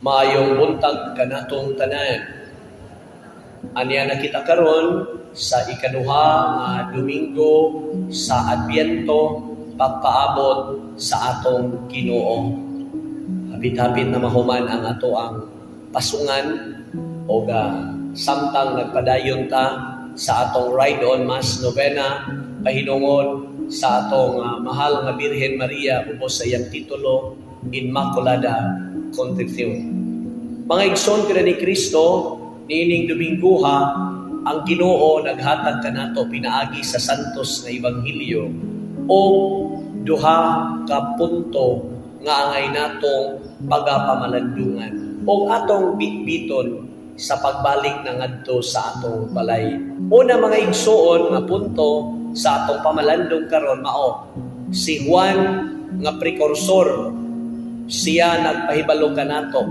Maayong buntag kanatong tanan. Anya nakita karon sa ikaduha nga Domingo sa Adbyento pagpaabot sa atong Ginoo. Hapit-hapit na mahuman ang ato ang pasungan o samtang nagpadayon ta sa atong Ride on Mass Novena pahinungod sa atong mahal nga Birhen Maria ubos sa iyang titulo Immaculada Concepcion. Mga igsoon kada ni Kristo, niining Dominguha, ang Ginoo naghatag kanato pinaagi sa santos nga ebanghelyo o duha ka punto nga angay natong pagapamalandungan o atong bitbiton sa pagbalik na ngadto sa atong balay. Una mga igsoon nga punto sa atong pamalandong karon mao si Juan nga prekursor. Siya nagpahibalo kanato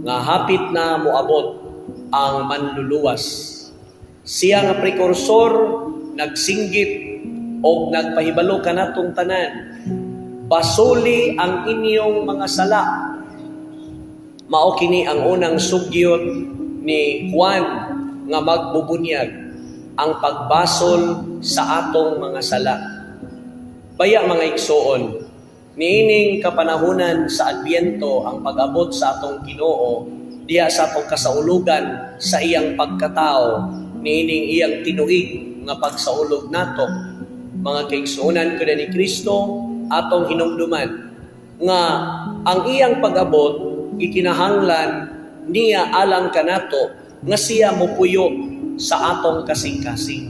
nga hapit na moabot ang manluluwas. Siya nga prekursor nagsinggit o nagpahibalo kanatong tanan. Basuli ang inyong mga sala. Mao kini ang unang sugyot ni Juan nga magbubunyag ang pagbasol sa atong mga sala. Baya mga igsoon, niining kapanahunan sa Adbyento ang pag-abot sa atong Ginoo diha sa atong kasaulugan sa iyang pagkatao, niining iyang tinuig nga pagsaulog nato. Mga kaigsuonan kada ni Kristo atong hinumduman nga ang iyang pag-abot ikinahanglan niya alang kanato nga siya mopuyo sa atong kasing-kasing.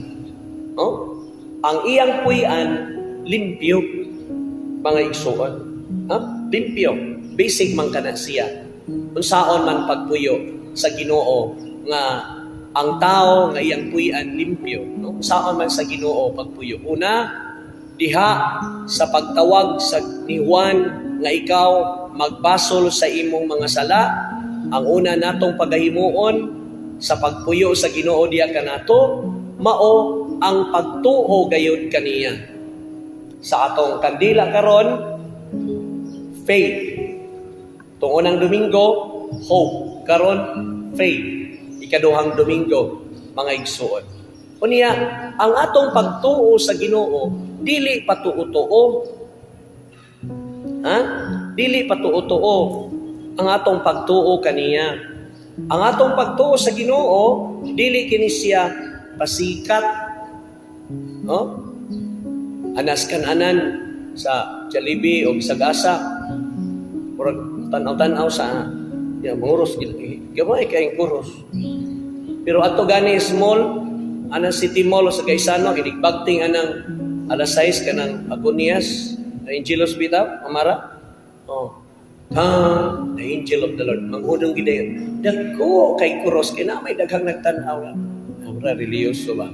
Ang iyang puy-an limpyo, mga igsuon. Limpyo. Basic man kana siya. Unsaon man pagpuyo sa Ginoo nga ang tao nga iyang puy-an limpyo. Unsaon man sa Ginoo pagpuyo. Una, diha sa pagtawag sa ni Juan nga ikaw magbasol sa imong mga sala. Ang una natong pagahimuon sa pagpuyo sa Ginoo diha kanato mao ang pagtuo gayud kaniya. Sa atong kandila karon, faith. Itong unang Domingo, hope. Karon, faith. Ikaduhang Domingo, mga igsuon. Unya, ang atong pagtuo sa Ginoo, dili patuo-tuo. Dili patuo-tuo ang atong pagtuo kaniya. Ang atong pagtuo sa Ginoo, dili kini siya pasikat. Anas kananan sa Jollibee o sa Gasa. Murag tanaw-tanaw sa manguros gamay kay kuros. Pero ato gani small anang City Mall sa Gaisano inigbagting anang alas 6 kanang Agonias na Angelos bitaw amara. The angel of the Lord manghudong gidayon. Dagko kay kuros kay na may daghang nagtan-aw. Amra religyoso ba?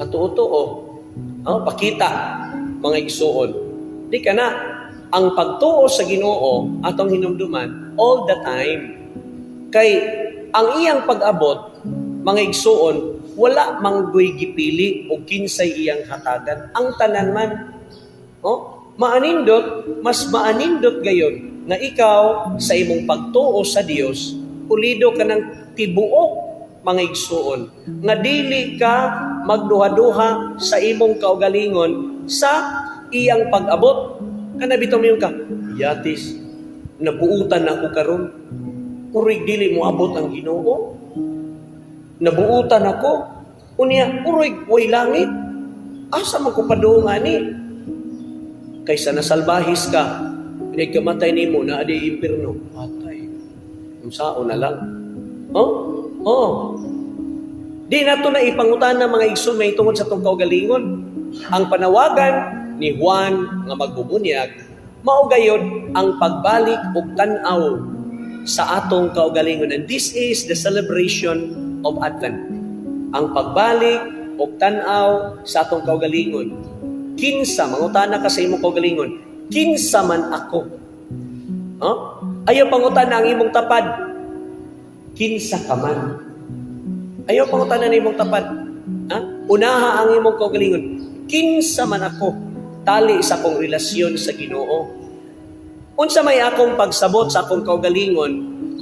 Patuo-tuo. Pakita mga igsuon. Di ka na ang pagtuo sa Ginoo atong hinumduman all the time. Kay ang iyang pag-abot mga igsuon wala manggoy gipili o kinsay iyang hatagan. Ang tanan man maanindot, mas maanindot gayon nga ikaw sa imong pagtuo sa Dios pulido ka ng tibuok mga igsuon nga dili ka magduha-duha sa imong kaugalingon sa iyang pag-abot. Kana bitaw mayon ka, yatis, nabuutan ako karon. Urig dili mo abot ang Ginoo. Nabuutan ako. Unya, urig way langit. Asa man ko padungan ni? Kaysa nasalbahis ka, pinagkamatay nimo na adi impierno. Patay. Unsaon na lang. Di nato na ipangutan ng mga igsoon may tungod sa itong kaugalingon. Ang panawagan ni Juan nga magbubunyag, maugayod ang pagbalik og tan-aw sa atong kaugalingon. And this is the celebration of Advent. Ang pagbalik og tan-aw sa atong kaugalingon. Kinsa, mangutana ka sa imong kaugalingon, kinsa man ako. Ayaw pangutana ang imong tapad. Kinsa ka man. Ayaw pangutanan na imong tapad. Unaha ang imong kaugalingon. Kinsa man ako, tali sa kong relasyon sa Ginoo. Unsa may akong pagsabot sa akong kaugalingon,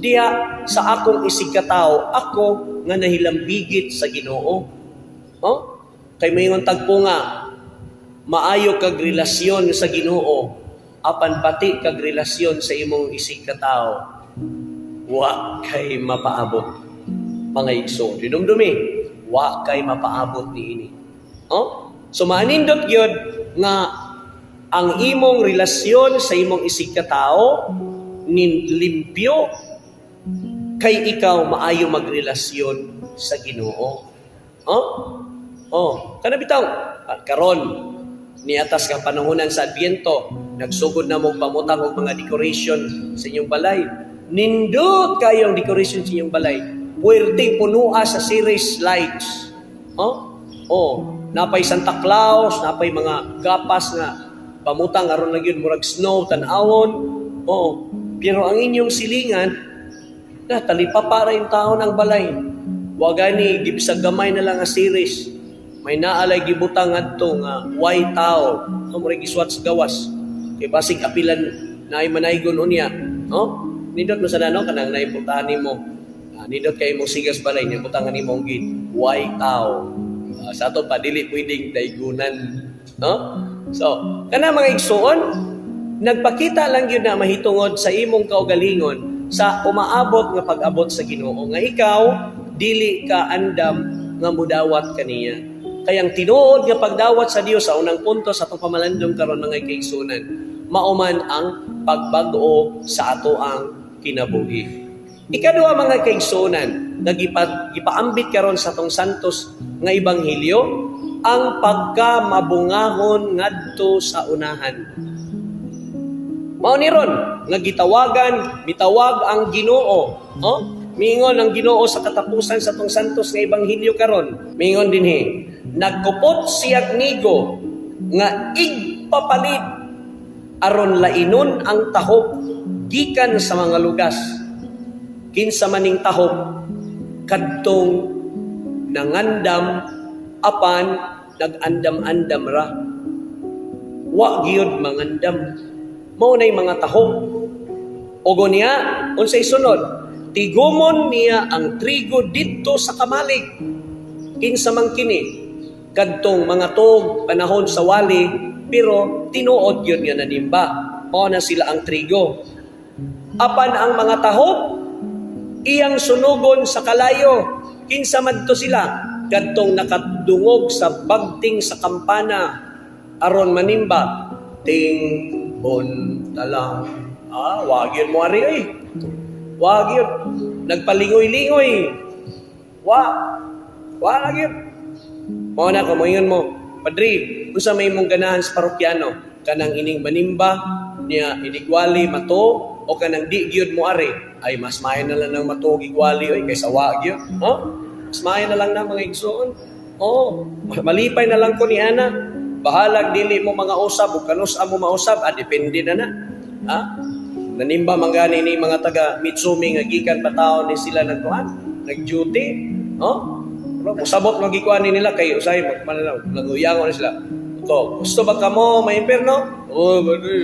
diha sa akong isig katao, ako nga nahilambigit sa Ginoo. Oh? Kay mayon tagpo nga, maayo kag relasyon sa Ginoo, apan pati kag relasyon sa imong isig katao, wa kay mapaabot. Mga igsoon, dinumdumi, wa kay mapaabot niini. Oh? So maanindot gyud nga ang imong relasyon sa imong isig katao nin limpyo kay ikaw maayo magrelasyon sa Ginoo. Oh? Oh, kana bitaw karon niatas ka panahonan sa Adbyento, nagsugod na mong pamutang og mga decoration sa inyong balay. Nindot kayong decoration sa inyong balay. Puwerte punua sa series lights. Oh? Oh, napay Santa Claus, napay mga gapas nga pamutang aron lang yun murag snow tan-awon. Oh, pero ang inyong silingan talipapa ra yung taon ang balay. Wa gani gibisag gamay na lang nga series. May naalay gibutang adto nga white towel, murag giswat sa gawas. Kay basig apilan naay manaygon unya. Oh, nindot mo sa nano kanang naiputahan nimo. Nindot kay mo sigas balay niya butangan nimo og white towel. Sa ato pa dili pwedeng daygunan. No? So, kana mga igsoon, nagpakita lang yun na mahitungod sa imong kaugalingon sa umaabot nga pag-abot sa Ginoo nga ikaw dili ka andam nga mudawat kaniya. Kayang tinuod nga pagdawat sa Dios sa unang punto sa atong pamalandong karon mga kaigsunan, mauman ang pagbago sa ato ang kinabuhi. Ikaduha mga kaigsunan, gipaambit karon sa atong santos nga ebanghelyo ang pagkamabungahon ngadto sa unahan. Mao ni ron nga mitawag ang Ginoo. Oh? Mingon ang Ginoo sa katapusan sa atong santos nga ebanghelyo karon. Mingon dinhi, nagkupot siya nigo nga igpapalit aron lainon ang tahop gikan sa mga lugas. Kinsa maning tahop kadtong nangandam apan nag-andam-andam ra. Wa gyud mangandam. Mao nay mga tahop. Ogo niya unsay sunod? Tigumon niya ang trigo didto sa kamalig. Kinsa man kini? Kadtong mga tog panahon sa wali, pero tinuod yun nga nanimba. Mao na sila ang trigo. Apan ang mga tahop iyang sunugon sa kalayo. Kinsa man to sila? Kadtong nakadungog sa bagting sa kampana aron manimba, ting bon talang. Wag yun mo ari ay. Wag yun. Nagpalingoy-lingoy. Wag yun. Mao na kumoyon mo, Padri, unsa may mong ganahan sa parokyano? Kanang ining manimba niya inigwali mato o kanang di gyud mo ari? Ay mas maayo na lang ng mato igwali oy kaysa wag yun. Mas maayo na lang na mga igsoon. Malipay na lang ko ni ana. Bahalag dili mo mga usab o kanus mo mausab, depende na na. Nanimba mangani ni mga taga Mitsumi nga gikan pataon ni sila nagkuhan, nag-duty. Musabot magikuan nila kay usay magmananaw, naguyangon sila. Gusto ba kamo maimperno? Bari.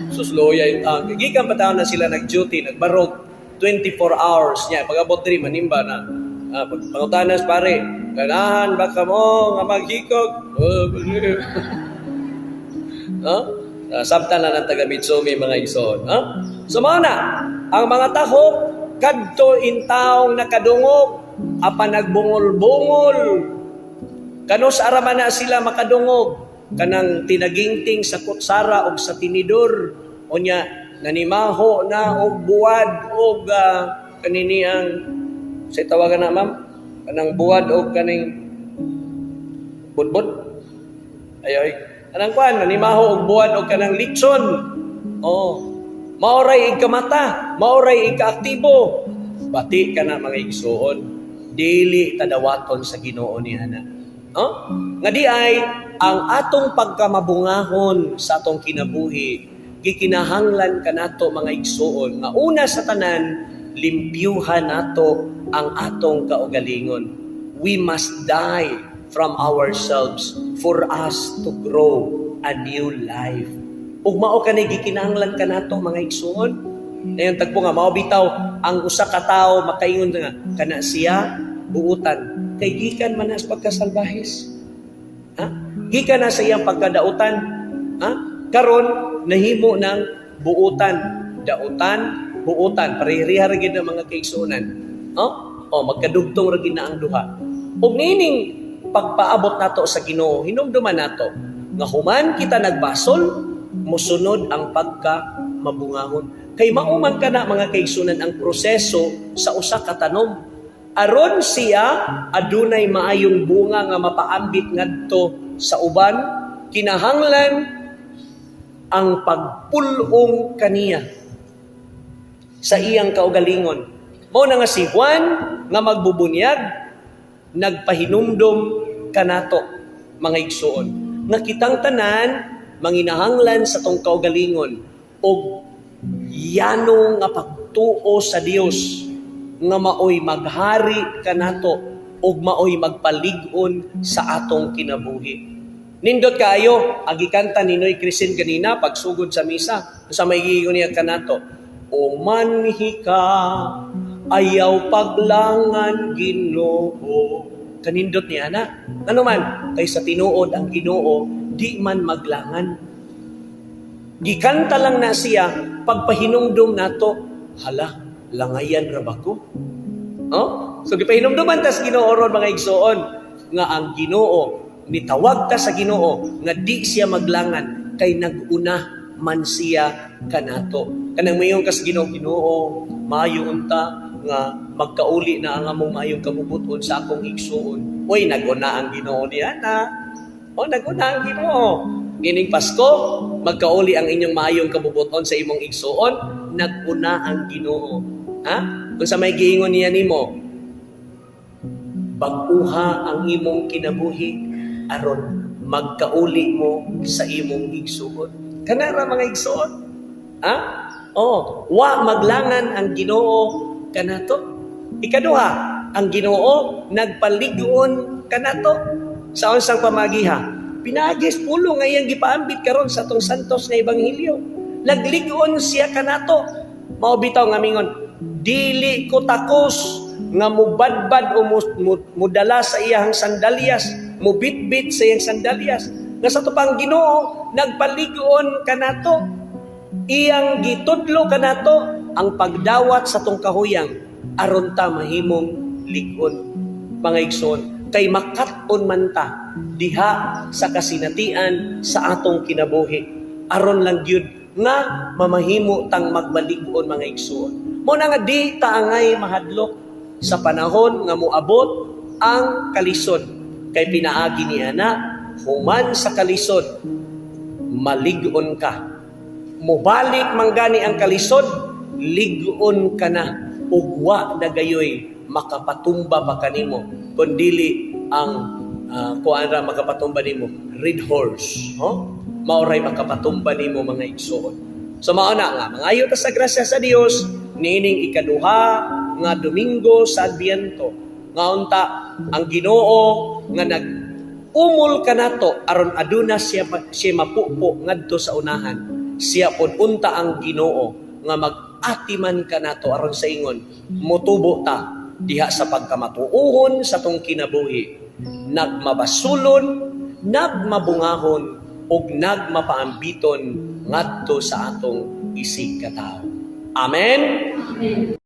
Susloya yung gikan pataon na sila nag-duty, nagbarog 24 hours niya. Pag-abot diri manimba na. Pangutanas pare, ganahan ba kamo nga maghikog? Bari. Sabta na ng taga Mitsumi mga igsoon. So mga na, ang mga tahop, kadto intaong nakadungog, apan nagbungol-bungol. Kano sa araman na sila makadungog, kanang tinagingting sa kutsara o sa tinidor, o niya, nanimaho na o buwad o kanini ang, sa tawagan na ma'am, kanang buwad o kaning budbud. Ay. Anang kuan, nanimaho og buwan og kanang litson. Maoray igkamata, maoray igkaaktibo. Bati ka na mga igsuon, dili tadawaton sa Ginoo ni ana. Nga di ay ang atong pagkamabungahon sa atong kinabuhi, gikinahanglan kanato mga igsuon nga una sa tanan limpyuhan nato ang atong kaugalingon. We must die from ourselves for us to grow a new life. ug mao kanay gikinahanglan kanato mga igsoon. Dayon tagpo nga mao bitaw ang usa ka tawo makaingon nga kana siya buutan kay gikan man sa pagkasalbahis. Ha? Gikan na sa iyang pagkadautan. Ha? Karon nahimo ng buutan, dautan, buutan, pareha ra gid ang mga kaigsuonan. Magkadugtong ra gid na ang duha. Ug nining pagpaabot nato sa Ginoo, hinumduman nato nga human kita nagbasol, mosunod ang pagka mabungahon. Kay mauman kana mga kaigsuonan ang proseso sa usa ka tanom. Aron siya adunay maayong bunga nga mapaambit ngadto sa uban, kinahanglan ang pagpulong kaniya sa iyang kaugalingon. Mao na nga si Juan nga magbubunyag, nagpahinumdom kanato mga igsoon. Nga kitang tanan manginahanglan sa tong kaugalingon og yano nga pagtuo sa Dios nga maoy maghari kanato ug maoy magpalig-on sa atong kinabuhi. Nindot kaayo agikanta ni Noy Crisin kanina pagsugod sa misa sa may giingon niya kanato, o manhi ka ayaw paglangan Ginoo. Kanindot niya na. Ano man kay sa tinuod ang Ginoo di man maglangan. Gikanta lang na siya pagpahinumdom nato, hala langayan ra ba ko? So gipahinumduman tas Ginoo ron mga igsoon nga ang Ginoo nitawag ta sa Ginoo nga di siya maglangan kay naguna man siya kanato. Kanang mayon kas Ginoo, Ginoo, maayo unta nga magkauli na ang among maayong kabubuton sa akong igsuon. Oy, naguna ang Ginoo niya na. Naguna ang Ginoo. Ining Pasko, magkauli ang inyong maayong kabubuton sa imong igsuon, naguna ang Ginoo. Ha? Kung sa may giingon niya nimo, bag-uha ang imong kinabuhi aron magkauli mo sa imong igsuon. Kanara mga igsuon. Ha? Wa maglangan ang Ginoo kanato. Ikaduha, ang Ginoo nagpalig-on kanato sa unsang pamagiha. Pinagis pulo nga iyang gipaambit karon sa atong santos nga ebanghelyo. Naglig-on siya kanato. Mao bitaw nga mingon, dili ko takos nga mubadbad o mudala sa iyang sandalyas, mubitbit sa iyang sandalyas. Nga sa tupang Ginoo nagpalig-on kanato. Iyang gitudlo kanato ang pagdawat sa tong kahuyang aron ta mahimong lig-on mga igsoon kay makat-on man ta diha sa kasinatian sa atong kinabuhi aron lang gyud nga mamahimo tang magbalig-on mga igsoon. Mo na nga di ta angay mahadlok sa panahon nga moabot ang kalisod kay pinaagi ni ana human sa kalisod malig-on ka. Mubalik manggani ang kalisod, lig-on ka na ug wa na gayoy makapatumba pa kanimo kundili ang kuanra makapatumba nimo red horse. Mauray makapatumba nimo mga igsoon. So mao na nga mangayo ta sa grasya sa Dios nining ikaduha nga Domingo sa Adbiento nga unta ang Ginoo nga nag-umol kanato aron aduna siya mapupo ngadto sa unahan. Siya pod unta ang Ginoo nga mag-atiman kanato aron sa ingon motubo ta diha sa pagkamatuohon sa tong kinabuhi, nagmabasulon, nagmabungahon ug nagmapaambiton ngadto sa atong isig katawo. Amen. Amen.